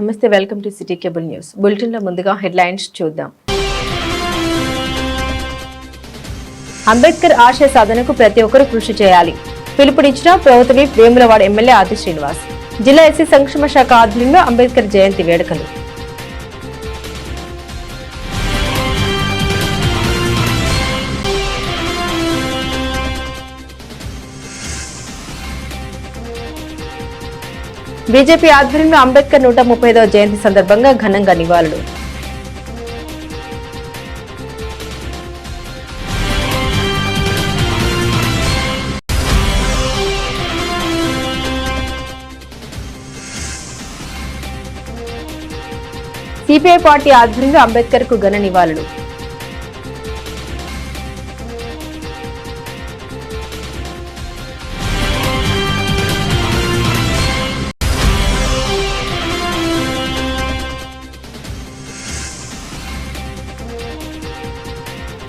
నమస్తే, welcome to city cable news. బులెటిన్లో ముందుగా హెడ్లైన్స్ చూద్దాం. అంబేద్కర్ ఆశయ సాధనకు ప్రతి ఒక్కరూ కృషి చేయాలి. పిలుపునిచ్చిన ప్రభుత్వ వేములవాడ ఎమ్మెల్యే ఆది శ్రీనివాస్. జిల్లా ఎస్సీ సంక్షేమ శాఖ ఆధ్వర్యంలో అంబేద్కర్ జయంతి వేడుకలు. బీజేపీ ఆధ్వర్యంలో అంబేద్కర్ 135వ జయంతి సందర్భంగా ఘనంగా నివాళులు. సిపిఐ పార్టీ ఆధ్వర్యంలో అంబేద్కర్ కు ఘన నివాళులు.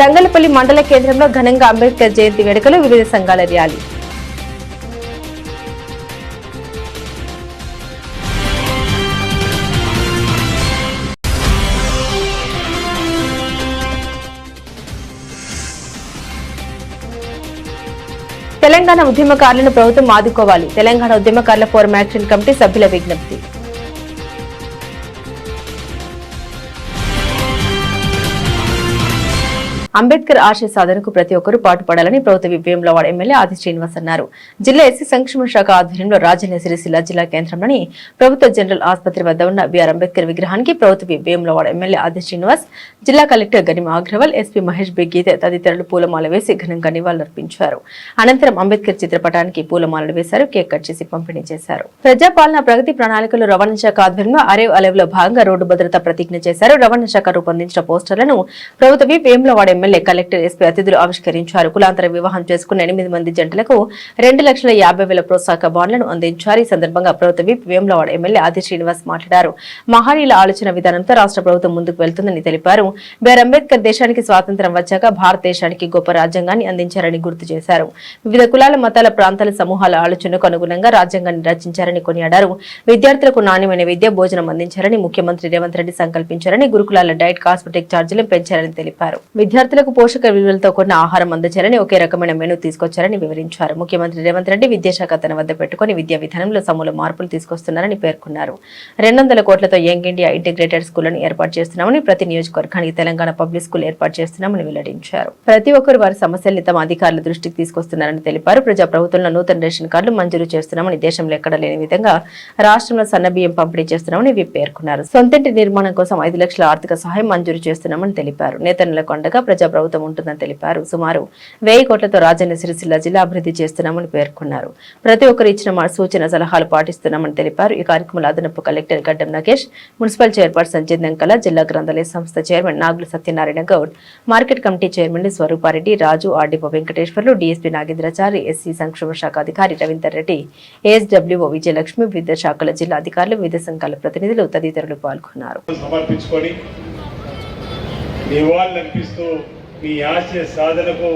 తంగలపల్లి మండల కేంద్రంలో ఘనంగా అంబేద్కర్ జయంతి వేడుకలు, వివిధ సంఘాల ర్యాలీ. తెలంగాణ ఉద్యమకారులను ప్రభుత్వం ఆదుకోవాలి. తెలంగాణ ఉద్యమకారుల ఫోరం యాక్షన్ కమిటీ సభ్యుల విజ్ఞప్తి. అంబేద్కర్ ఆశయ సాధనకు ప్రతి ఒక్కరూ పాటుపడాలని ప్రభుత్వ వేములవాడ ఎమ్మెల్యే ఆది శ్రీనివాస్ అన్నారు. జిల్లా ఎస్సీ సంక్షేమ శాఖ ఆధ్వర్యంలో రాజన్న సిరిసిల్ల జిల్లా కేంద్రంలోని ప్రభుత్వ జనరల్ ఆసుపత్రి వద్ద ఉన్న బిఆర్ అంబేద్కర్ విగ్రహానికి ప్రభుత్వ వేములవాడ ఎమ్మెల్యే ఆది శ్రీనివాస్, జిల్లా collector Ganima Agrawal, SP Mahesh B Geete తదితరులు పూలమాల వేసి ఘనంగా నివాళులర్పించారు. అనంతరం అంబేద్కర్ చిత్రపటానికి పూలమాలలు వేశారు, కేక్ కట్ చేసి పంపిణీ చేశారు. ప్రజాపాలన ప్రగతి ప్రణాళికలు రవాణా శాఖ ఆధ్వర్యంలో అరేవ్ అలెవ్ లో భాగంగా రోడ్డు భద్రత ప్రతిజ్ఞ చేశారు. రవాణా శాఖ రూపొందించిన పోస్టర్లను ప్రభుత్వ వేములవాడ ఎమ్మెల్యే, కలెక్టర్, ఎస్పీ అతిథులు ఆవిష్కరించారు. కులాంతర వివాహం చేసుకున్న 8 మంది జంటలకు 2,50,000 ప్రోత్సాహక బాండ్లను అందించారు. ఈ సందర్భంగా ప్రభుత్వ విప్ వేములవాడ ఎమ్మెల్యే ఆది శ్రీనివాస్ మాట్లాడారు. మహనీయుల ఆలోచన విధానంతో రాష్ట్ర ప్రభుత్వం ముందుకు వెళ్తుందని తెలిపారు. బిఆర్ అంబేద్కర్ దేశానికి స్వాతంత్ర్యం వచ్చాక భారతదేశానికి గొప్ప రాజ్యాంగాన్ని అందించారని గుర్తు చేశారు. వివిధ కులాల, మతాల, ప్రాంతాల సమూహాల ఆలోచనకు అనుగుణంగా రాజ్యాంగాన్ని రచించారని కొనియాడారు. విద్యార్థులకు నాణ్యమైన విద్య, భోజనం అందించారని ముఖ్యమంత్రి రేవంత్ రెడ్డి సంకల్పించారని, గురుకులాల డైట్, కాస్మెటిక్ ఛార్జీలను పెంచారని తెలిపారు. విద్యార్థులకు పోషక విలువలతో కూడిన ఆహారం అందించారని, ఒకే రకమైన మెనూ తీసుకొచ్చారని వివరించారు. ముఖ్యమంత్రి రేవంత్ రెడ్డి విద్యాశాఖ తన వద్ద పెట్టుకుని విద్యా విధానంలో సమూల మార్పులు తీసుకొస్తున్నారని పేర్కొన్నారు. 200 కోట్లతో యంగ్ ఇండియా ఇంటిగ్రేటెడ్ స్కూళ్లను ఏర్పాటు చేస్తున్నామని, ప్రతి నియోజకవర్గానికి తెలంగాణ పబ్లిక్ స్కూల్ ఏర్పాటు చేస్తున్నామని వెల్లడించారు. ప్రతి ఒక్కరు వారి సమస్యల్ని తమ అధికారుల దృష్టికి తీసుకొస్తున్నారని తెలిపారు. ప్రజా ప్రభుత్వంలో నూతన రేషన్ కార్డులు మంజూరు చేస్తున్నామని, దేశంలో ఎక్కడ లేని విధంగా రాష్ట్రంలో సన్నబియ్యం పంపిణీ చేస్తున్నామని పేర్కొన్నారు. సొంతింటి నిర్మాణం కోసం 5 లక్షల ఆర్థిక సహాయం మంజూరు చేస్తున్నామని తెలిపారు. నేతన్నలకు అండగా ప్రజా ప్రభుత్వం ఉంటుందని తెలిపారు. సుమారు 1000 కోట్లతో రాజన్న సిరిసిల్ల జిల్లా అభివృద్ధి చేస్తున్నామని పేర్కొన్నారు. ప్రతి ఒక్కరు ఇచ్చిన సూచన సలహాలు పాటిస్తున్నామని తెలిపారు. ఈ కార్యక్రమంలో అదనపు కలెక్టర్ గడ్డం నగేష్, మున్సిపల్ చైర్పర్సన్ జిందంకల, జిల్లా గ్రంథాలయ సంస్థ chairman Nagula Satyanarayana Goud, market committee chairman Swarupa Reddy, Raju, RDO Venkateswarlu, DSP Nagendrachari, SC సంక్షేమ శాఖ అధికారి రవీందర్ రెడ్డి, ఏఎస్డబ్ల్యూఓ విజయలక్ష్మి, వివిధ శాఖల జిల్లా అధికారులు, వివిధ సంఘాల ప్రతినిధులు తదితరులు పాల్గొన్నారు. మీ ఆశయ సాధనకు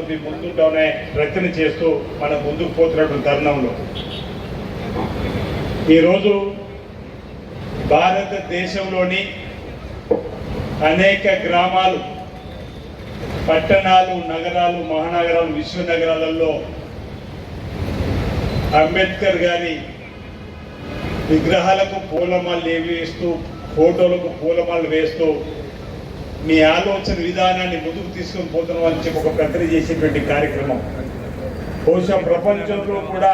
మీ ముందుంటామనే ప్రయత్నం చేస్తూ మనం ముందుకు పోతున్నటువంటి తరుణంలో ఈరోజు భారతదేశంలోని అనేక గ్రామాలు, పట్టణాలు, నగరాలు, మహానగరాలు, విశ్వనగరాలలో అంబేద్కర్ గారి విగ్రహాలకు పూలమాలలు వేస్తూ, ఫోటోలకు పూలమాలలు వేస్తూ మీ ఆలోచన విధానాన్ని ముందుకు తీసుకొని పోతున్నాం అని చెప్పి ఒక ప్రక్రియ చేసేటువంటి కార్యక్రమం. బహుశా ప్రపంచంలో కూడా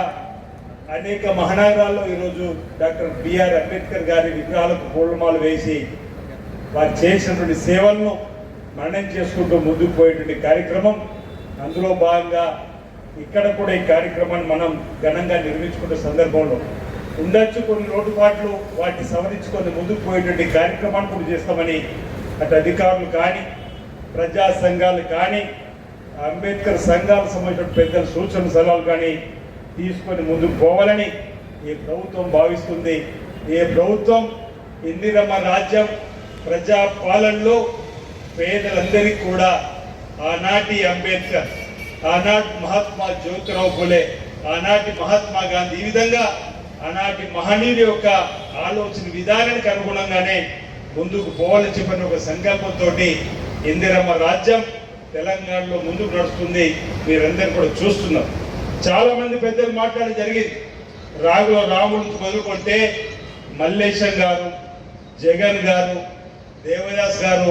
అనేక మహానగరాల్లో ఈరోజు డాక్టర్ బిఆర్ అంబేద్కర్ గారి విగ్రహాలకు పూలమాలు వేసి వారు చేసినటువంటి సేవలను మరణం చేసుకుంటూ ముందుకు పోయేటువంటి కార్యక్రమం. అందులో భాగంగా ఇక్కడ కూడా ఈ కార్యక్రమాన్ని మనం ఘనంగా నిర్మించుకునే సందర్భంలో ఉండొచ్చు కొన్ని లోటుపాట్లు, వాటిని సవరించుకొని ముందుకు పోయేటువంటి కార్యక్రమాన్ని కూడా చేస్తామని అటు అధికారులు కానీ, ప్రజా సంఘాలు కానీ, అంబేద్కర్ సంఘాలకు సంబంధించిన పెద్దల సూచన సలహాలు కానీ తీసుకొని ముందుకు పోవాలని ఈ ప్రభుత్వం భావిస్తుంది. ఈ ప్రభుత్వం ఇందిరమ్మ రాజ్యం ప్రజా పాలనలో పేదలందరికీ కూడా ఆనాటి అంబేద్కర్, ఆనాటి మహాత్మా జ్యోతిరావు ఫులే, ఆనాటి మహాత్మా గాంధీ ఈ విధంగా ఆనాటి మహనీయుల యొక్క ఆలోచన విధానానికి అనుగుణంగానే ముందుకు పోవాలని చెప్పిన ఒక సంకల్పంతో ఇందిరమ్మ రాజ్యం తెలంగాణలో ముందుకు నడుస్తుంది. మీరందరూ కూడా చూస్తున్నారు. చాలా మంది పెద్దలు మాట్లాడడం జరిగింది. రాముడు మొదలుకుంటే మల్లేశం గారు, జగన్ గారు, దేవదాస్ గారు,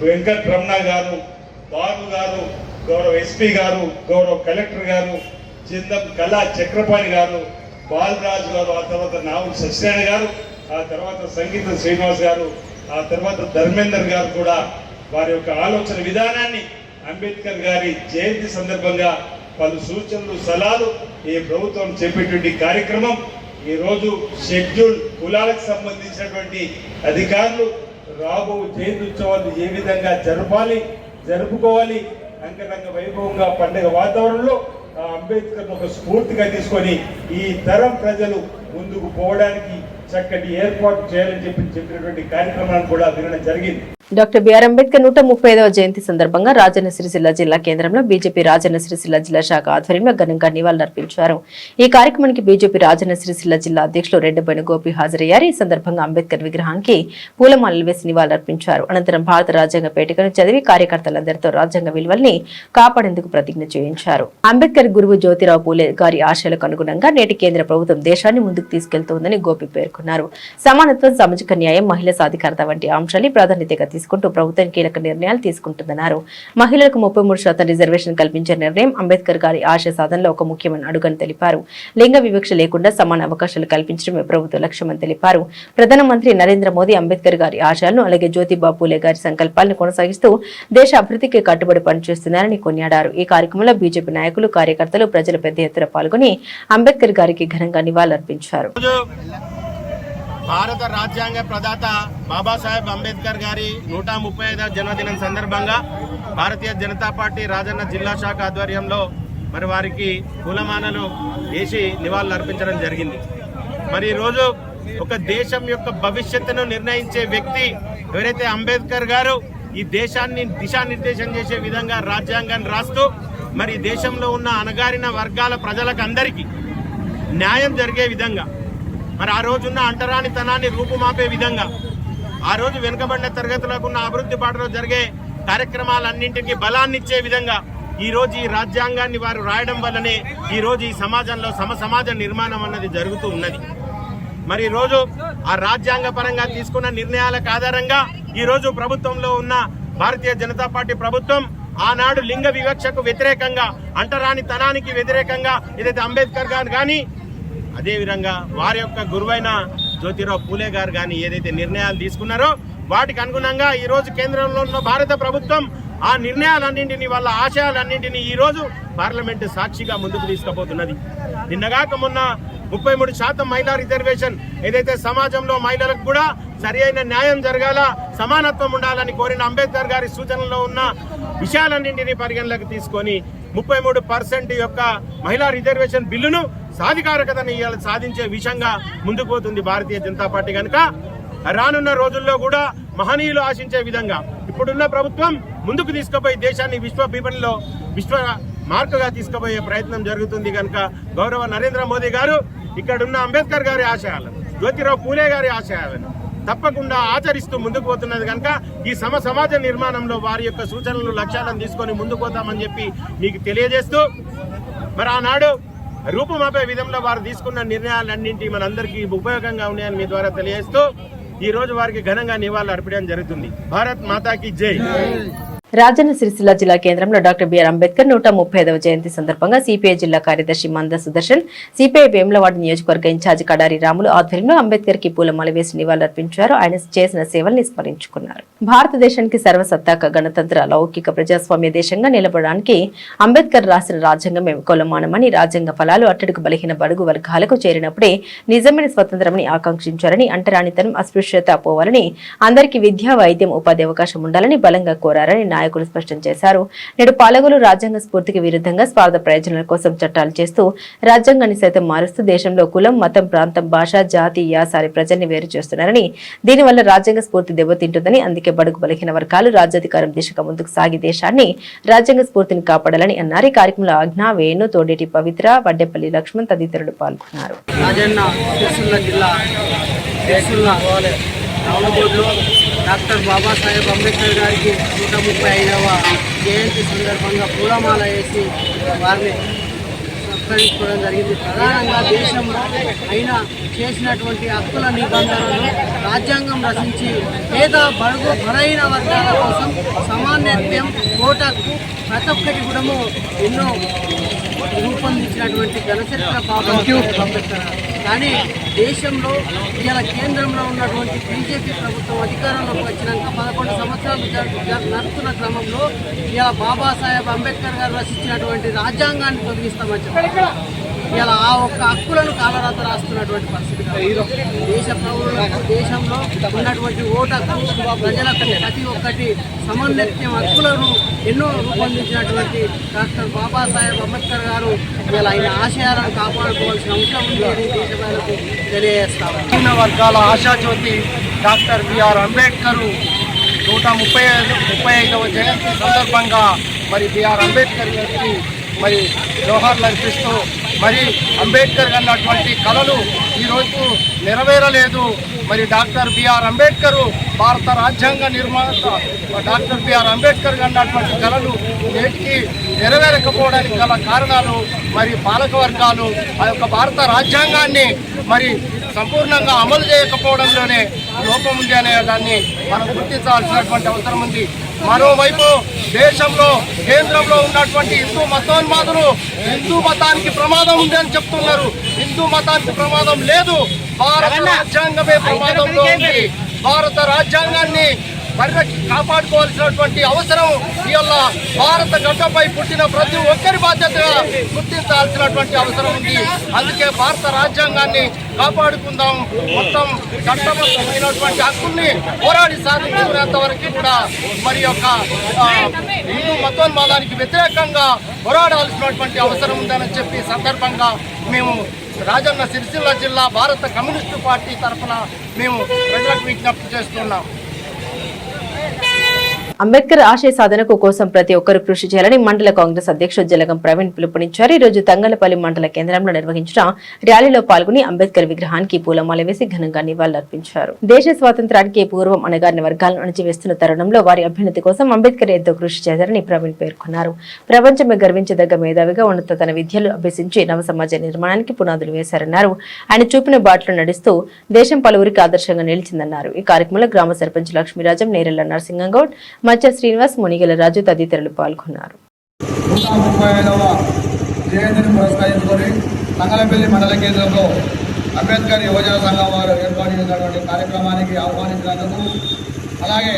వెంకటరమణ గారు, బాబు గారు, గౌరవ ఎస్పీ గారు, గౌరవ కలెక్టర్ గారు, చిందం కళా చక్రపాణి గారు, బాలరాజు గారు, ఆ తర్వాత నావుడు సత్యనారాయణ గారు, ఆ తర్వాత సంగీత శ్రీనివాస్ గారు, ఆ తర్వాత ధర్మేందర్ గారు కూడా వారి యొక్క ఆలోచన విధానాన్ని అంబేద్కర్ గారి జయంతి సందర్భంగా పలు సూచనలు సలహాలు ఈ ప్రభుత్వం చెప్పేటువంటి కార్యక్రమం ఈరోజు షెడ్యూల్ కులాలకు సంబంధించినటువంటి అధికారులు రాబో జయంతి ఉత్సవాలు ఏ విధంగా జరుపుకోవాలి అంగరంగ వైభవంగా పండుగ వాతావరణంలో అంబేద్కర్ ఒక స్ఫూర్తిగా తీసుకొని ఈ తరం ప్రజలు ముందుకు పోవడానికి చక్కటి ఏర్పాటు చేయాలని చెప్పినటువంటి కార్యక్రమాన్ని కూడా వినడం జరిగింది. డాక్టర్ బిఆర్ అంబేద్కర్ 135వ జయంతి సందర్భంగా రాజన్న సిరిసిల్ల జిల్లా కేంద్రంలో బీజేపీ రాజన్న సిరిసిల్ల జిల్లా శాఖ ఆధ్వర్యంలో ఘనంగా నివాళులర్పించారు. ఈ కార్యక్రమానికి బీజేపీ రాజన్న సిరిసిల్ల జిల్లా అధ్యక్షులు రెడ్డబోయిన గోపి హాజరయ్యారు. ఈ సందర్భంగా అంబేద్కర్ విగ్రహానికి పూలమాలలు వేసి నివాళులర్పించారు. అనంతరం భారత రాజ్యాంగ పేటికను చదివి కార్యకర్తలందరితో రాజ్యాంగ విలువల్ని కాపాడేందుకు ప్రతిజ్ఞ చేయించారు. అంబేద్కర్ గురువు జ్యోతిరావు పూలే గారి ఆశయాలకు అనుగుణంగా నేటి కేంద్ర ప్రభుత్వం దేశాన్ని ముందుకు తీసుకెళ్తోందని గోపి పేర్కొన్నారు. సమానత్వం, సామాజిక న్యాయం, మహిళా సాధికారత వంటి అంశాన్ని ప్రాధాన్యతగా తీసుకుంటూ ప్రభుత్వం కీలక నిర్ణయాలు తీసుకుంటుందన్నారు. మహిళలకు 33% రిజర్వేషన్ కల్పించే నిర్ణయం అంబేద్కర్ గారి ఆశయ సాధనలో ఒక ముఖ్యమైన అడుగని తెలిపారు. లింగ వివక్ష లేకుండా సమాన అవకాశాలు కల్పించడమే ప్రభుత్వ లక్ష్యమని తెలిపారు. ప్రధానమంత్రి నరేంద్ర మోదీ అంబేద్కర్ గారి ఆశయాలను అలాగే జ్యోతిబా పూలే గారి సంకల్పాలను కొనసాగిస్తూ దేశ అభివృద్ధికి కట్టుబడి పనిచేస్తున్నారని కొనియాడారు. ఈ కార్యక్రమంలో బీజేపీ నాయకులు, కార్యకర్తలు, ప్రజలు పెద్ద ఎత్తున పాల్గొని అంబేద్కర్ గారికి ఘనంగా నివాళులర్పించారు. భారత రాజ్యాంగ ప్రదాత బాబాసాహెబ్ అంబేద్కర్ గారి 135వ జన్మదినం సందర్భంగా భారతీయ జనతా పార్టీ రాజన్న జిల్లా శాఖ ఆధ్వర్యంలో మరి వారికి పూలమాలలు వేసి నివాళులు అర్పించడం జరిగింది. మరి ఈరోజు ఒక దేశం యొక్క భవిష్యత్తును నిర్ణయించే వ్యక్తి ఎవరైతే అంబేద్కర్ గారు ఈ దేశాన్ని దిశానిర్దేశం చేసే విధంగా రాజ్యాంగాన్ని రాస్తూ మరి దేశంలో ఉన్న అణగారిన వర్గాల ప్రజలకు అందరికీ న్యాయం జరిగే విధంగా మరి ఆ రోజున్న అంటరానితనాన్ని రూపుమాపే విధంగా ఆ రోజు వెనుకబడిన తరగతులకు ఉన్న అభివృద్ధి బాటలో జరిగే కార్యక్రమాలన్నింటికి బలాన్ని ఇచ్చే విధంగా ఈ రోజు ఈ రాజ్యాంగాన్ని వారు రాయడం వల్లనే ఈ రోజు ఈ సమాజంలో సమాజ నిర్మాణం అన్నది జరుగుతూ ఉన్నది. మరి ఈ రోజు ఆ రాజ్యాంగ పరంగా తీసుకున్న నిర్ణయాలకు ఆధారంగా ఈ రోజు ప్రభుత్వంలో ఉన్న భారతీయ జనతా పార్టీ ప్రభుత్వం ఆనాడు లింగ వివక్షకు వ్యతిరేకంగా, అంటరానితనానికి వ్యతిరేకంగా ఏదైతే అంబేద్కర్ గారు కానీ అదేవిధంగా వారి యొక్క గురువైన జ్యోతిరావు పూలే గారు కానీ ఏదైతే నిర్ణయాలు తీసుకున్నారో వాటికి అనుగుణంగా ఈ రోజు కేంద్రంలో ఉన్న భారత ప్రభుత్వం ఆ నిర్ణయాలన్నింటినీ, వాళ్ళ ఆశయాలన్నింటినీ ఈ రోజు పార్లమెంటు సాక్షిగా ముందుకు తీసుకుపోతున్నది. నిన్నగాక మొన్న 33% మహిళా రిజర్వేషన్ ఏదైతే సమాజంలో మహిళలకు కూడా సరి అయిన న్యాయం జరగాల, సమానత్వం ఉండాలని కోరిన అంబేద్కర్ గారి సూచనలో ఉన్న విషయాలన్నింటినీ పరిగణలోకి తీసుకొని 33% యొక్క మహిళా రిజర్వేషన్ బిల్లును సాధికారకతను సాధించే విషయంగా ముందుకు పోతుంది భారతీయ జనతా పార్టీ. కనుక రానున్న రోజుల్లో కూడా మహనీయులు ఆశించే విధంగా ఇప్పుడున్న ప్రభుత్వం ముందుకు తీసుకుపోయి దేశాన్ని విశ్వ విపణిలో విశ్వ మార్కుగా తీసుకుపోయే ప్రయత్నం జరుగుతుంది. కనుక గౌరవ నరేంద్ర మోదీ గారు ఇక్కడున్న అంబేద్కర్ గారి ఆశయాలను, జ్యోతిరావు పూలే గారి ఆశయాలను తప్పకుండా ఆచరిస్తూ ముందుకు పోతున్నది. కనుక ఈ సమాజ నిర్మాణంలో వారి యొక్క సూచనలు, లక్ష్యాలను తీసుకొని ముందుకు పోతామని చెప్పి మీకు తెలియజేస్తూ మరి ఆనాడు రూపుమాపే విధంలో వారు తీసుకున్న నిర్ణయాలన్నింటి మనందరికీ ఉపయోగంగా ఉన్నాయని మీ ద్వారా తెలియజేస్తూ ఈ రోజు వారికి ఘనంగా నివాళులు అర్పించడం జరుగుతుంది. భారత్ మాతాకి జై. రాజన్న సిరిసిల్ల జిల్లా కేంద్రంలో డాక్టర్ బిఆర్ అంబేద్కర్ 135వ జయంతి సందర్భంగా సిపిఐ జిల్లా కార్యదర్శి మంద సుదర్శన్, సిపిఐ వేములవాడ నియోజకవర్గ ఇన్ఛార్జి కడారి రాములు ఆధ్వర్యంలో అంబేద్కర్ కి పూలమాల వేసి నివాళులర్పించారు. ఆయన చేసిన సేవల్ని స్మరించుకున్నారు. భారతదేశానికి సర్వసత్తాక గణతంత్ర లౌకిక ప్రజాస్వామ్య దేశంగా నిలబడడానికి అంబేద్కర్ రాసిన రాజ్యాంగమే కొలమానమని, రాజ్యాంగ ఫలాలు అట్టడుగు బలహీన బడుగు వర్గాలకు చేరినప్పుడే నిజమైన స్వతంత్రమని ఆకాంక్షించారని, అంటరానితనం, అస్పృశ్యత పోవాలని, అందరికీ విద్యా, వైద్యం, ఉపాధి అవకాశం ఉండాలని బలంగా కోరారని నాయకులు స్పష్టం చేశారు. నేడు పాలకులు రాజ్యాంగ స్ఫూర్తికి విరుద్ధంగా స్వార్థ ప్రయోజనాల కోసం చట్టాలు చేస్తూ రాజ్యాంగాన్ని సైతం మారుస్తూ దేశంలో కులం, మతం, ప్రాంతం, భాష, జాతి, యాసారి ప్రజల్ని వేరు చేస్తున్నారని, దీనివల్ల రాజ్యాంగ స్ఫూర్తి దెబ్బతింటుందని, అందుకే బడుగు బలహీన వర్గాలు రాజ్యాధికారం దిశగా ముందుకు సాగి దేశాన్ని రాజ్యాంగ స్ఫూర్తిని కాపాడాలని అన్నారు. ఈ కార్యక్రమంలో ఆజ్ఞ, వేణు, తోడేటి పవిత్ర, వడ్డేపల్లి లక్ష్మణ్ తదితరులు పాల్గొన్నారు. డాక్టర్ బాబాసాహెబ్ అంబేద్కర్ గారికి 135వ జయంతి సందర్భంగా పూలమాల వేసి వారిని సత్కరించుకోవడం జరిగింది. ప్రధానంగా దేశంలో అయినా చేసినటువంటి హక్కుల నిబంధనలు రాజ్యాంగం రచించి పేద బడుగు బలైన వర్గాల కోసం సమానత్వం, ఓటకు ప్రతి ఒక్కటి కూడా ఎన్నో రూపొందించినటువంటి ఘనచరిత్ర బాబాసాహెబ్ అంబేద్కర్. కానీ దేశంలో ఇవాళ కేంద్రంలో ఉన్నటువంటి బీజేపీ ప్రభుత్వం అధికారంలోకి వచ్చినాక 11 సంవత్సరాలు నడుస్తున్న క్రమంలో ఇవాళ బాబాసాహెబ్ అంబేద్కర్ గారు రచించినటువంటి రాజ్యాంగాన్ని తొలగిస్తామని చెప్పారు. ఇలా ఆ ఒక్క హక్కులను కాలరాత రాస్తున్నటువంటి పరిస్థితి. దేశ పౌరులకు దేశంలో ఉన్నటువంటి ఓటకు ప్రజలకు ప్రతి ఒక్కటి సమన్వయం హక్కులను ఎన్నో రూపొందించినటువంటి డాక్టర్ బాబాసాహెబ్ అంబేద్కర్ గారు ఇలా ఆయన ఆశయాలను కాపాడుకోవాల్సిన అవసరం ఉంది అని దేశ ప్రజలకు తెలియజేస్తారు. విభిన్న వర్గాల ఆశాజ్యోతి డాక్టర్ బిఆర్ అంబేద్కర్ 135వ జయంతి సందర్భంగా మరి బిఆర్ అంబేద్కర్ గారికి మరి జోహార్లు అర్పిస్తూ మరి అంబేద్కర్ అన్నటువంటి కళలు ఈరోజు నెరవేరలేదు. మరి డాక్టర్ బిఆర్ అంబేద్కర్ భారత రాజ్యాంగ నిర్మాత డాక్టర్ బిఆర్ అంబేద్కర్ అన్నటువంటి కళలు నేటికి నెరవేరకపోవడానికి గల కారణాలు మరి పాలక వర్గాలు ఆ యొక్క భారత రాజ్యాంగాన్ని మరి సంపూర్ణంగా అమలు చేయకపోవడంలోనే లోపం ఉంది అనే దాన్ని మనం గుర్తించాల్సినటువంటి అవసరం ఉంది. మరోవైపు దేశంలో కేంద్రంలో ఉన్నటువంటి హిందూ మతోన్మాదులు హిందూ మతానికి ప్రమాదం ఉంది అని చెప్తున్నారు. హిందూ మతానికి ప్రమాదం లేదు, భారత రాజ్యాంగమే ప్రమాదంలో ఉంది. భారత రాజ్యాంగాన్ని కాపాడుకోవాల్సినటువంటి అవసరం ఇవాళ భారత గడ్డపై పుట్టిన ప్రతి ఒక్కరి బాధ్యతగా గుర్తించాల్సినటువంటి అవసరం ఉంది. అందుకే భారత రాజ్యాంగాన్ని కాపాడుకుందాం. మొత్తం చట్టబద్ధమైనటువంటి హక్కుల్ని పోరాడి సాధించుకునేంత వరకు కూడా మరి యొక్క హిందూ మతోన్మాదానికి వ్యతిరేకంగా పోరాడాల్సినటువంటి అవసరం ఉందని చెప్పి సందర్భంగా మేము రాజన్న సిరిసిల్ల జిల్లా భారత కమ్యూనిస్టు పార్టీ తరఫున మేము ప్రజలకు విజ్ఞప్తి చేస్తున్నాం. అంబేద్కర్ ఆశయ సాధనకు కోసం ప్రతి ఒక్కరూ కృషి చేయాలని మండల కాంగ్రెస్ అధ్యక్షుడు జలగం ప్రవీణ్ పిలుపునిచ్చారు. ఈ రోజు తంగలపల్లి మండల కేంద్రంలో నిర్వహించిన ర్యాలీలో పాల్గొని అంబేద్కర్ విగ్రహానికి పూలమాల వేసి ఘనంగా నివాళులర్పించారు. దేశ స్వాతంత్రానికి పూర్వం అణగారిన వర్గాలను అణచివేస్తున్న తరుణంలో వారి అభ్యున్నతి కోసం అంబేద్కర్ ఎంతో కృషి చేశారని ప్రవీణ్ పేర్కొన్నారు. ప్రపంచమే గర్వించదగ్గ మేధావిగా ఉన్నత తన విద్యలు అభ్యసించి నవ సమాజ నిర్మాణానికి పునాదులు వేశారన్నారు. ఆయన చూపిన బాటలో నడుస్తూ దేశం పలువురికి ఆదర్శంగా నిలిచిందన్నారు. ఈ కార్యక్రమంలో గ్రామ సర్పంచ్ లక్ష్మీరాజం, నేరెళ్ల నరసింగంగౌడ్, మచ్చ శ్రీనివాస్, మునిగల రాజు తదితరులు పాల్గొన్నారు. 135వ జయంతిని పురస్కరించుకొని తంగలపల్లి మండల కేంద్రంలో అంబేద్కర్ యువజన సంఘం వారు ఏర్పాటు చేసినటువంటి కార్యక్రమానికి ఆహ్వానించినందుకు, అలాగే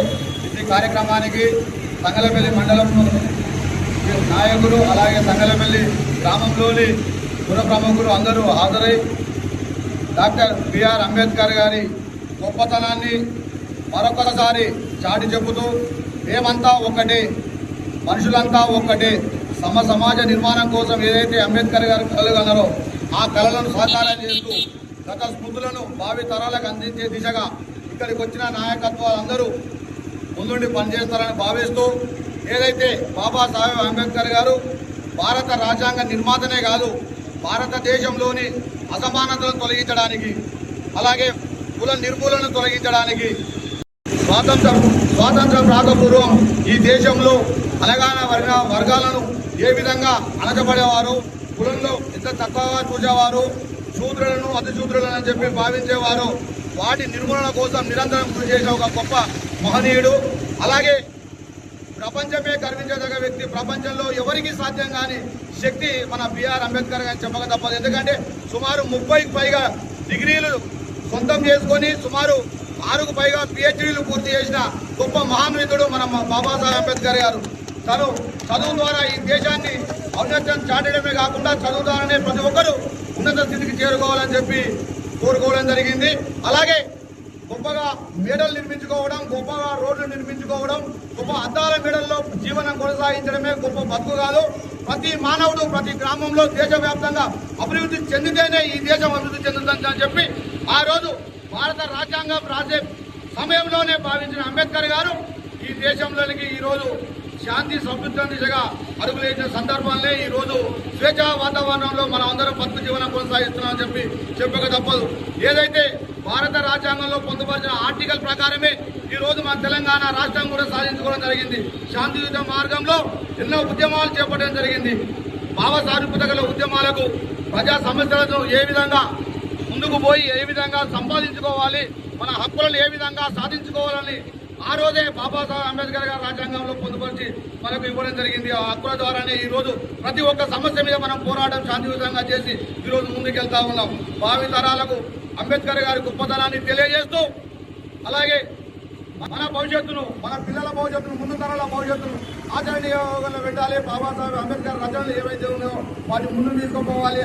ఈ కార్యక్రమానికి తంగలపల్లి మండలం నాయకులు అలాగే తంగలపల్లి గ్రామంలోని పుర ప్రముఖులు అందరూ హాజరై డాక్టర్ బిఆర్ అంబేద్కర్ గారి గొప్పతనాన్ని మరొకసారి చాటి చెబుతూ మేమంతా ఒక్కటే, మనుషులంతా ఒక్కటే, సమాజ నిర్మాణం కోసం ఏదైతే అంబేద్కర్ గారు కలలు కన్నారో ఆ కళలను సాకారం చేస్తూ గత స్మృతులను భావి తరాలకు అందించే దిశగా ఇక్కడికి వచ్చిన నాయకత్వాలందరూ ముందుండి పనిచేస్తారని భావిస్తూ, ఏదైతే బాబాసాహెబ్ అంబేద్కర్ గారు భారత రాజ్యాంగ నిర్మాతనే కాదు, భారతదేశంలోని అసమానతలను తొలగించడానికి అలాగే కుల నిర్మూలన తొలగించడానికి స్వాతంత్రం రాకపూర్వం ఈ దేశంలో అణగాన వర్గాలను ఏ విధంగా అణచబడేవారు, కులంలో ఎంత తక్కువగా చూసేవారు, శూద్రులను అతిశూద్రులను అని చెప్పి భావించేవారు, వాటి నిర్మూలన కోసం నిరంతరం కృషి చేసిన ఒక గొప్ప మహనీయుడు. అలాగే ప్రపంచమే గర్వించదగ్గ వ్యక్తి, ప్రపంచంలో ఎవరికి సాధ్యం కాని శక్తి మన బిఆర్ అంబేద్కర్ గారిని చెప్పక తప్పదు. ఎందుకంటే సుమారు 30కి పైగా డిగ్రీలు సొంతం చేసుకొని సుమారు 6కు పైగా PhDలు పూర్తి చేసిన గొప్ప మహాన్వితుడు మన బాబాసాహెబ్ అంబేద్కర్ గారు. తను చదువు ద్వారా ఈ దేశాన్ని ఔన్నత్యం చాటడమే కాకుండా చదువు ద్వారానే ప్రతి ఒక్కరూ ఉన్నత స్థితికి చేరుకోవాలని చెప్పి కోరుకోవడం జరిగింది. అలాగే గొప్పగా మేడలు నిర్మించుకోవడం, గొప్పగా రోడ్లు నిర్మించుకోవడం, గొప్ప అద్దాల మేడల్లో జీవనం కొనసాగించడమే గొప్ప బతుకు కాదు. ప్రతి మానవుడు ప్రతి గ్రామంలో దేశవ్యాప్తంగా అభివృద్ధి చెందితేనే ఈ దేశం అభివృద్ధి చెందుతుందని చెప్పి ఆ రోజు భారత రాజ్యాంగం రాసే సమయంలోనే భావించిన అంబేద్కర్ గారు ఈ దేశంలోనికి ఈరోజు శాంతి సమృద్ధి దిశగా అడుగులేసిన సందర్భాలనే ఈ రోజు స్వేచ్ఛా వాతావరణంలో మనం అందరం బతుకు జీవనం కొనసాగిస్తున్నామని చెప్పక తప్పదు. ఏదైతే భారత రాజ్యాంగంలో పొందుపరిచిన ఆర్టికల్ ప్రకారమే ఈ రోజు మన తెలంగాణ రాష్ట్రం కూడా సాధించుకోవడం జరిగింది. శాంతియుత మార్గంలో ఎన్నో ఉద్యమాలు చేపట్టడం జరిగింది. భావసారూప్యతగల ఉద్యమాలకు ప్రజా సమస్యలను ఏ విధంగా ముందుకు పోయి ఏ విధంగా సంపాదించుకోవాలి, మన హక్కులను ఏ విధంగా సాధించుకోవాలని ఆ రోజే బాబాసాహెబ్ అంబేద్కర్ గారు రాజ్యాంగంలో పొందుపరిచి మనకు ఇవ్వడం జరిగింది. ఆ హక్కుల ద్వారానే ఈ రోజు ప్రతి ఒక్క సమస్య మీద మనం పోరాటం శాంతియుతంగా చేసి ఈరోజు ముందుకెళ్తా ఉన్నాం. భావి తరాలకు అంబేద్కర్ గారి గొప్పతనాన్ని తెలియజేస్తూ అలాగే మన భవిష్యత్తును, మన పిల్లల భవిష్యత్తును, ముందు తరాల భవిష్యత్తును ఆచరణీయంగా పెట్టాలి. బాబాసాహెబ్ అంబేద్కర్ రచనలు ఏవైతే ఉన్నాయో వాటిని ముందుకు తీసుకుపోవాలి.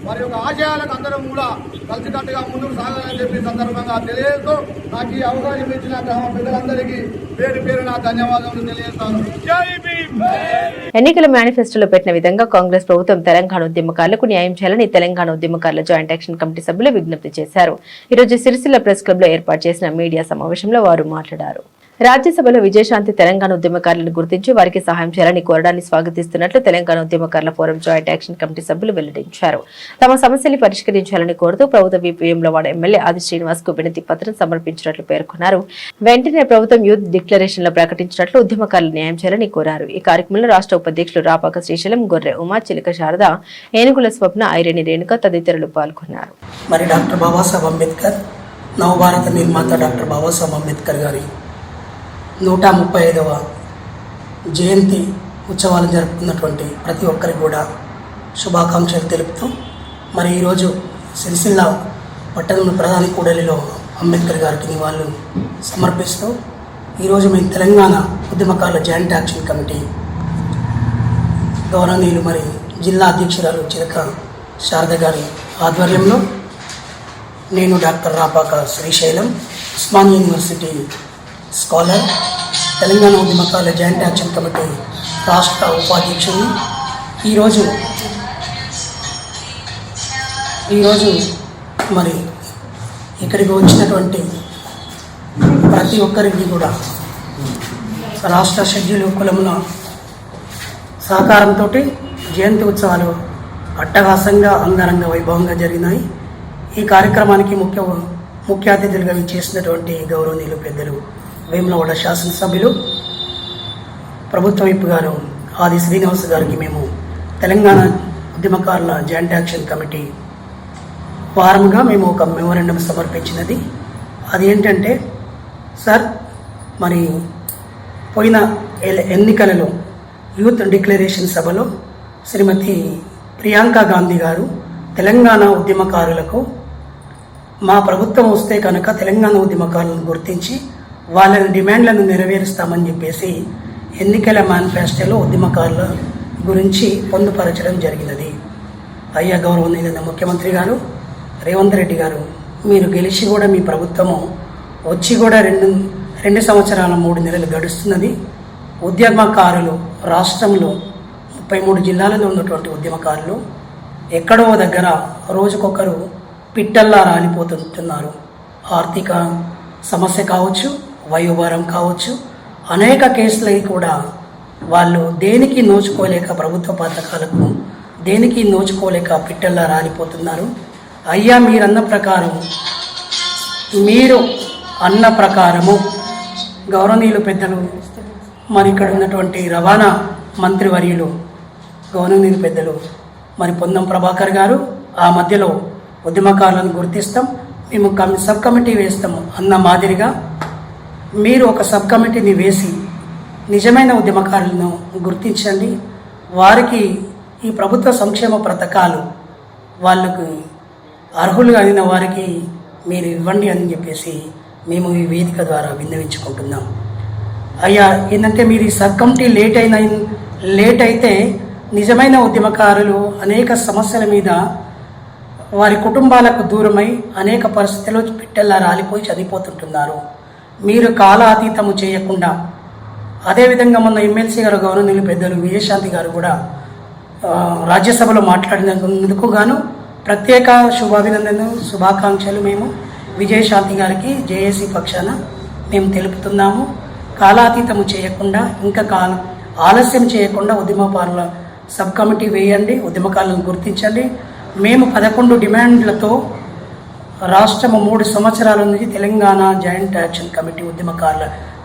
వారి యొక్క ఆశయాలకు అందరం కూడా కలిసికట్టుగా ముందుకు సాగాలని చెప్పి సందర్భంగా తెలియజేస్తూ నాకు ఈ అవకాశం ఇచ్చిన గ్రామ పెద్దలందరికీ పేరు పేరు నా ధన్యవాదాలు తెలియజేస్తాను. జై భీమ్. ఎన్నికల మేనిఫెస్టోలో పెట్టిన విధంగా కాంగ్రెస్ ప్రభుత్వం తెలంగాణ ఉద్యమకారులకు న్యాయం చేయాలని తెలంగాణ ఉద్యమకారుల జాయింట్ యాక్షన్ కమిటీ సభ్యులు విజ్ఞప్తి చేశారు. ఈ రోజు సిరిసిల్ల ప్రెస్ క్లబ్ లో ఏర్పాటు చేసిన మీడియా సమావేశంలో వారు మాట్లాడారు. రాజ్యసభలో విజయశాంతి తెలంగాణ ఉద్యమకారులను గుర్తించి వారికి సహాయం చేయాలని కోరడాన్ని స్వాగతిస్తున్నట్లు తెలంగాణ ఉద్యమకారుల ఫోరం జాయింట్ యాక్షన్ కమిటీ సభ్యులు వెల్లడించారు. తమ సమస్యలు పరిష్కరించాలని కోరుతూ ప్రభుత్వ విపయంలో ఎమ్మెల్యే ఆది శ్రీనివాస్ కు వినతి పత్రం సమర్పించినట్లు పేర్కొన్నారు. వెంటనే ప్రభుత్వం యూత్ డిక్లరేషన్ లో ప్రకటించినట్లు ఉద్యమకారులు న్యాయం చేయాలని కోరారు. ఈ కార్యక్రమంలో రాష్ట్ర ఉపాధ్యక్షులు రాపాక శ్రీశైలం, గొర్రె ఉమా, చిలక శారద, ఏనుగుల స్వప్న, ఐరేణి రేణుక తదితరులు పాల్గొన్నారు. మరి డాక్టర్ బాబాసాహెబ్ అంబేద్కర్, నవభారత నిర్మాత డాక్టర్ బాబాసాహెబ్ అంబేద్కర్ గారి 135వ జయంతి ఉత్సవాలు జరుపుకున్నటువంటి ప్రతి ఒక్కరికి కూడా శుభాకాంక్షలు తెలుపుతూ మరి ఈరోజు సిరిసిల్ల పట్టణంలో ప్రధాన కూడలిలో అంబేద్కర్ గారికి నివాళులు సమర్పిస్తూ ఈరోజు మేము తెలంగాణ ఉద్యమకారుల జాయింట్ యాక్షన్ కమిటీ గౌరవనీయులు మరి జిల్లా అధ్యక్షురాలు చిలక శారద గారి ఆధ్వర్యంలో నేను doctor Rapaka Srisailam, Osmania university scholar, Telangana ఉద్యమకారుల జాయింట్ యాక్షన్ కమిటీ రాష్ట్ర ఉపాధ్యక్షుడిని ఈరోజు మరి ఇక్కడికి వచ్చినటువంటి ప్రతి ఒక్కరికి కూడా రాష్ట్ర షెడ్యూల్ కులముల సహకారంతో జయంతి ఉత్సవాలు అట్టహాసంగా అంగరంగ వైభవంగా జరిగినాయి. ఈ కార్యక్రమానికి ముఖ్య అతిథులుగా చేసినటువంటి గౌరవనీయులు పెద్దలు వేములవాడ శాసనసభ్యులు ప్రభుత్వ విప్ గారు ఆది శ్రీనివాస్ గారికి మేము తెలంగాణ ఉద్యమకారుల జాయింట్ యాక్షన్ కమిటీ వారముగా మేము ఒక మెమోరాండం సమర్పించినది. అది ఏంటంటే, సార్ మరి పోయిన ఎన్నికలలో యూత్ డిక్లరేషన్ సభలో శ్రీమతి ప్రియాంక గాంధీ గారు తెలంగాణ ఉద్యమకారులకు మా ప్రభుత్వం వస్తే కనుక తెలంగాణ ఉద్యమకారులను గుర్తించి వాళ్ళని డిమాండ్లను నెరవేరుస్తామని చెప్పేసి ఎన్నికల మేనిఫెస్టోలో ఉద్యమకారుల గురించి పొందుపరచడం జరిగినది. అయ్యా గౌరవనీయులైన ముఖ్యమంత్రి గారు రేవంత్ రెడ్డి గారు, మీరు గెలిచి కూడా మీ ప్రభుత్వము వచ్చి కూడా రెండు సంవత్సరాల 3 నెలలు గడుస్తున్నది. ఉద్యమకారులు రాష్ట్రంలో 33 జిల్లాలలో ఉన్నటువంటి ఉద్యమకారులు ఎక్కడో దగ్గర రోజుకొకరు పిట్టల్లా రాలిపోతున్నారు. ఆర్థిక సమస్య కావచ్చు, వయోభారం కావచ్చు, అనేక కేసులకి కూడా వాళ్ళు దేనికి నోచుకోలేక, ప్రభుత్వ పథకాలకు దేనికి నోచుకోలేక పిట్టల్లా రాలిపోతున్నారు. అయ్యా మీరు అన్న ప్రకారము గౌరవనీయులు పెద్దలు మరి ఇక్కడ ఉన్నటువంటి రవాణా మంత్రివర్యులు గౌరవనీయులు పెద్దలు మరి పొన్నం ప్రభాకర్ గారు ఆ మధ్యలో ఉద్యమకారులను గుర్తిస్తాం, మేము సబ్ కమిటీ వేస్తాము అన్న మాదిరిగా మీరు ఒక సబ్ కమిటీని వేసి నిజమైన ఉద్యమకారులను గుర్తించండి. వారికి ఈ ప్రభుత్వ సంక్షేమ పథకాలు వాళ్ళకు అర్హులుగా అయిన వారికి మీరు ఇవ్వండి అని చెప్పేసి మేము ఈ వేదిక ద్వారా విన్నవించుకుంటున్నాం. అయ్యా ఏంటంటే మీరు ఈ సబ్ కమిటీ లేట్ అయితే నిజమైన ఉద్యమకారులు అనేక సమస్యల మీద వారి కుటుంబాలకు దూరమై అనేక పరిస్థితుల్లో పిట్టల్లా రాలిపోయి చనిపోతుంటున్నారు. మీరు కాలాతీతము చేయకుండా, అదేవిధంగా మొన్న ఎమ్మెల్సీ గారు గౌరవనీయులు పెద్దలు విజయశాంతి గారు కూడా రాజ్యసభలో మాట్లాడినందుకు గాను ప్రత్యేక శుభాకాంక్షలు మేము విజయశాంతి గారికి జేఏసీ పక్షాన మేము తెలుపుతున్నాము. కాలాతీతము చేయకుండా, ఇంకా ఆలస్యం చేయకుండా ఉద్యమకారుల సబ్ కమిటీ వేయండి, ఉద్యమకారులను గుర్తించండి. మేము 11 డిమాండ్లతో రాష్ట్రము 3 సంవత్సరాల నుంచి తెలంగాణ జాయింట్ యాక్షన్ కమిటీ, ఉద్యమకారుల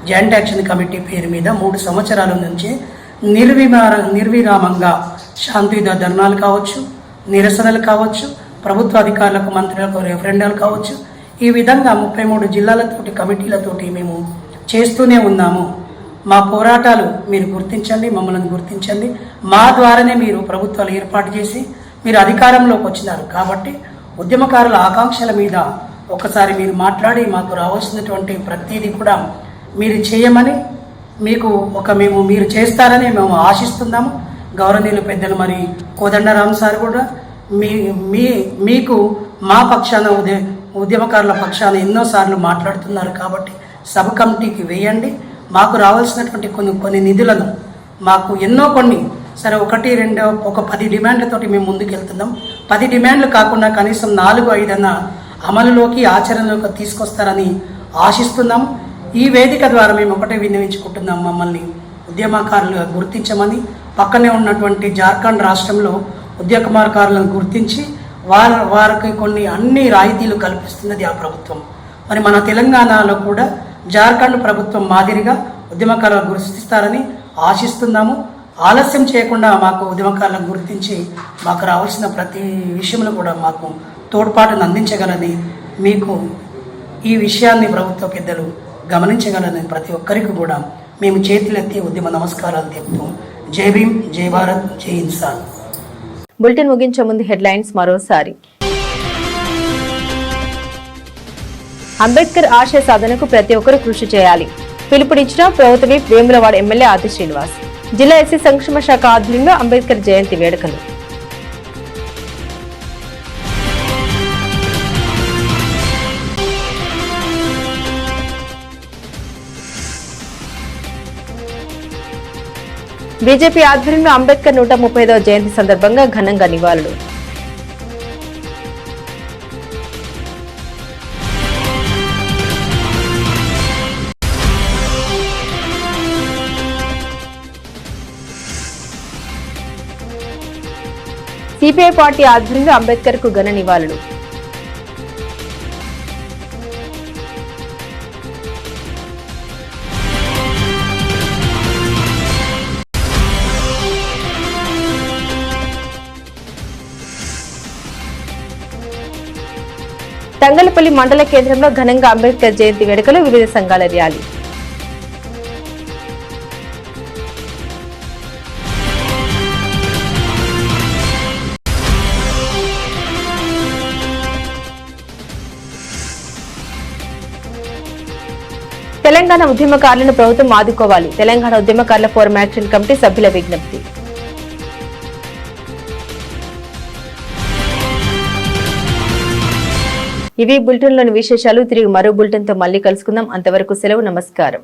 జాయింట్ యాక్షన్ కమిటీ పేరు మీద 3 సంవత్సరాల నుంచి నిర్విరామంగా శాంతియుత ధర్నాలు కావచ్చు, నిరసనలు కావచ్చు, ప్రభుత్వ అధికారులకు, మంత్రులకు రెఫరెండాలు కావచ్చు, ఈ విధంగా 33 జిల్లాలతోటి కమిటీలతోటి మేము చేస్తూనే ఉన్నాము. మా పోరాటాలు మీరు గుర్తించండి, మమ్మల్ని గుర్తించండి. మా ద్వారానే మీరు ప్రభుత్వాలు ఏర్పాటు చేసి మీరు అధికారంలోకి వచ్చినారు. కాబట్టి ఉద్యమకారుల ఆకాంక్షల మీద ఒకసారి మీరు మాట్లాడి మాకు రావాల్సినటువంటి ప్రతిదీ కూడా మీరు చేయమని మీరు చేస్తారని మేము ఆశిస్తున్నాము. గౌరవనీయులు పెద్దలు మరి కోదండరామ్ సార్ కూడా మీకు మా పక్షాన ఉద్యమకారుల పక్షాన ఎన్నోసార్లు మాట్లాడుతున్నారు. కాబట్టి సబ్ కమిటీకి వేయండి. మాకు రావాల్సినటువంటి కొన్ని నిధులను మాకు కొన్ని సరే 1, 2, 10 డిమాండ్లతోటి మేము ముందుకు వెళ్తున్నాం. 10 డిమాండ్లు కాకుండా కనీసం 4, 5 అమలులోకి, ఆచరణలోకి తీసుకొస్తారని ఆశిస్తున్నాం. ఈ వేదిక ద్వారా మేము ఒకటే విన్నవించుకుంటున్నాం, మమ్మల్ని ఉద్యమకారులుగా గుర్తించమని. పక్కనే ఉన్నటువంటి జార్ఖండ్ రాష్ట్రంలో ఉద్యమకారులను గుర్తించి వారికి అన్ని రాయితీలు కల్పిస్తున్నది ఆ ప్రభుత్వం. మరి మన తెలంగాణలో కూడా జార్ఖండ్ ప్రభుత్వం మాదిరిగా ఉద్యమకారులను గుర్తిస్తారని ఆశిస్తున్నాము. ఆలస్యం చేయకుండా మాకు ఉద్యమకారులను గుర్తించి మాకు రావాల్సిన ప్రతి విషయంలో కూడా మాకు తోడ్పాటును అందించగలని, మీకు ఈ విషయాన్ని ప్రభుత్వ పెద్దలు గమనించగలని ప్రతి ఒక్కరికి కూడా మేము చేతులెత్తి ఉద్యమ నమస్కారాలు తెలుపుతాం. జై భీమ్, జై భారత్, జై ఇన్సాన్. బులెటిన్ ముగించే ముందు హెడ్లైన్స్ మరోసారి. అంబేద్కర్ ఆశయ సాధనకు ప్రతి ఒక్కరూ కృషి చేయాలి. పిలుపునిచ్చిన ప్రభుత్వ విప్ వేములవాడ ఎమ్మెల్యే ఆది శ్రీనివాస్. జిల్లా ఎస్సీ సంక్షేమ శాఖ ఆధ్వర్యంలో అంబేద్కర్ జయంతి వేడుకలు. బీజేపీ ఆధ్వర్యంలో అంబేద్కర్ 135వ జయంతి సందర్భంగా ఘనంగా నివాళులు. సిపిఐ పార్టీ ఆధ్వర్యంలో అంబేద్కర్ కు ఘన నివాళులు. తంగలపల్లి మండల కేంద్రంలో ఘనంగా అంబేద్కర్ జయంతి వేడుకలు, వివిధ సంఘాల ర్యాలీ. తెలంగాణ ఉద్యమకారులను ప్రభుత్వం ఆదుకోవాలి. తెలంగాణ ఉద్యమకారుల ఫోరం యాక్షన్ కమిటీ సభ్యుల విజ్ఞప్తి. ఇవి బులెటిన్లోని విశేషాలు. తిరిగి మరో బులెటిన్తో మళ్ళీ కలుసుకుందాం. అంతవరకు సెలవు. నమస్కారం.